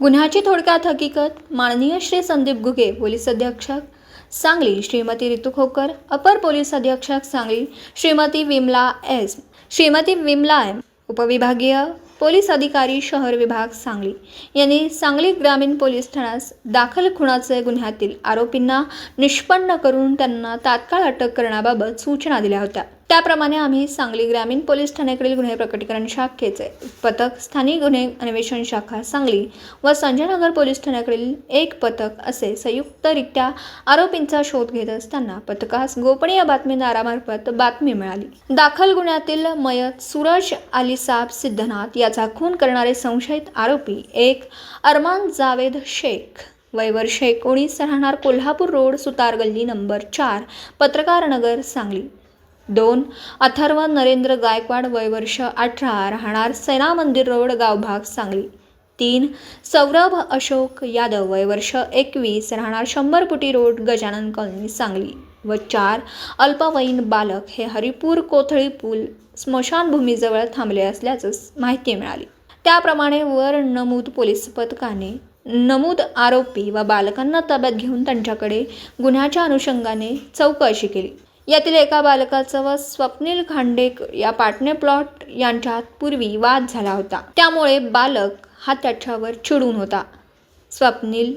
गुन्ह्याची थोडक्यात हकीकत. माननीय श्री संदीप घुगे, पोलीस अधीक्षक सांगली, श्रीमती रितू खोकर, अपर पोलीस अधीक्षक सांगली, श्रीमती विमला एस, श्रीमती विमला एम, उपविभागीय पोलीस अधिकारी शहर विभाग सांगली यांनी सांगली ग्रामीण पोलीस ठाण्यास दाखल खुनाचे गुन्ह्यातील आरोपींना निष्पन्न करून त्यांना तात्काळ अटक करण्याबाबत सूचना दिल्या होत्या. त्याप्रमाणे आम्ही सांगली ग्रामीण पोलीस ठाण्याकडील गुन्हे प्रकटीकरण शाखेचे पथक, स्थानिक गुन्हे अन्वेषण शाखा सांगली व संजयनगर पोलीस ठाण्याकडील एक पथक असे संयुक्तरित्या आरोपींचा शोध घेत असताना पथकास गोपनीय बातमीदारामार्फत बातमी मिळाली. दाखल गुन्ह्यातील मयत सूरज अलीसाब सिद्धनाथ याचा खून करणारे संशयित आरोपी एक अरमान जावेद शेख, वय वर्ष 19, राहणार कोल्हापूर रोड, सुतार गल्ली नंबर 4, पत्रकार नगर, सांगली. 2 अथर्व नरेंद्र गायकवाड, वय वर्ष 18, राहणार सेना मंदिर रोड, गावभाग, सांगली. 3 सौरभ अशोक यादव, वय वर्ष 21, राहणार 100 फुटी रोड, गजानन कॉलनी, सांगली. व 4 अल्पवयीन बालक हे हरिपूर कोथळी पूल स्मशानभूमीजवळ थांबले असल्याचं माहिती मिळाली. त्याप्रमाणे वर नमूद पोलीस पथकाने नमूद आरोपी व बालकांना ताब्यात घेऊन त्यांच्याकडे गुन्ह्याच्या अनुषंगाने चौकशी केली. यातील एका बालकाचा व स्वप्नील खांडेकर या पाटणे प्लॉट यांच्यात पूर्वी वाद झाला होता. त्यामुळे बालक हा त्याच्यावर चिडून होता. स्वप्नील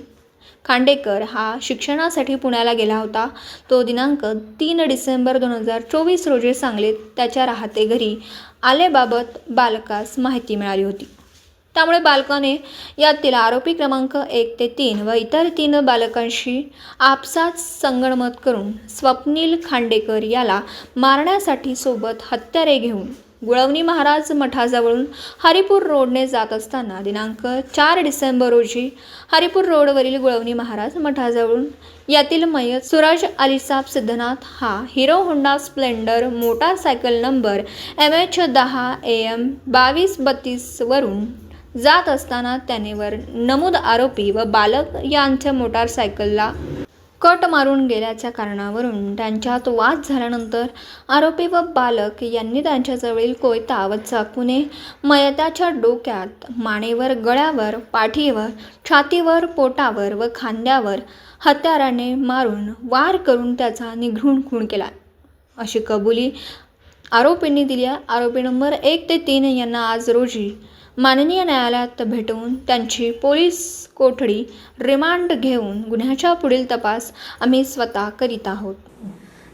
खांडेकर हा शिक्षणासाठी पुण्याला गेला होता. तो दिनांक 3 डिसेंबर 2024 रोजी सांगलीत त्याच्या राहते घरी आलेबाबत बालकास माहिती मिळाली होती. त्यामुळे बालकाने यातील आरोपी क्रमांक 1 ते 3 व इतर 3 बालकांशी आपसात संगनमत करून स्वप्नील खांडेकर याला मारण्यासाठी सोबत हत्यारे घेऊन गुळवणी महाराज मठाजवळून हरिपूर रोडने जात असताना दिनांक 4 डिसेंबर रोजी हरिपूर रोडवरील गुळवणी महाराज मठाजवळून यातील मयत सूरज अलीसाब सिद्धनाथ हा hero Honda Splendor motorcycle number MH10 AM 2232 वरून जात असताना त्याने वर नमूद आरोपी व बालक यांच्या मोटारसायकलला कट मारून गेल्याच्या कारणावरून त्यांच्यात वाद झाल्यानंतर आरोपी व बालक यांनी त्यांच्याजवळील कोयता व चाकूने मयताच्या डोक्यात, मानेवर, गळ्यावर, पाठीवर, छातीवर, पोटावर व खांद्यावर हत्याराने मारून वार करून त्याचा निघृण खून केला अशी कबुली आरोपींनी दिली. आरोपी नंबर 1 ते 3 यांना आज रोजी माननीय न्यायालयात भेटवून त्यांची पोलीस कोठडी रिमांड घेऊन गुन्ह्याचा पुढील तपास आम्ही स्वतः करीत आहोत.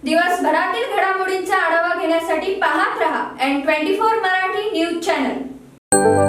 दिवसभरातील घडामोडींचा आढावा घेण्यासाठी पाहत रहा N24 मराठी न्यूज चॅनल.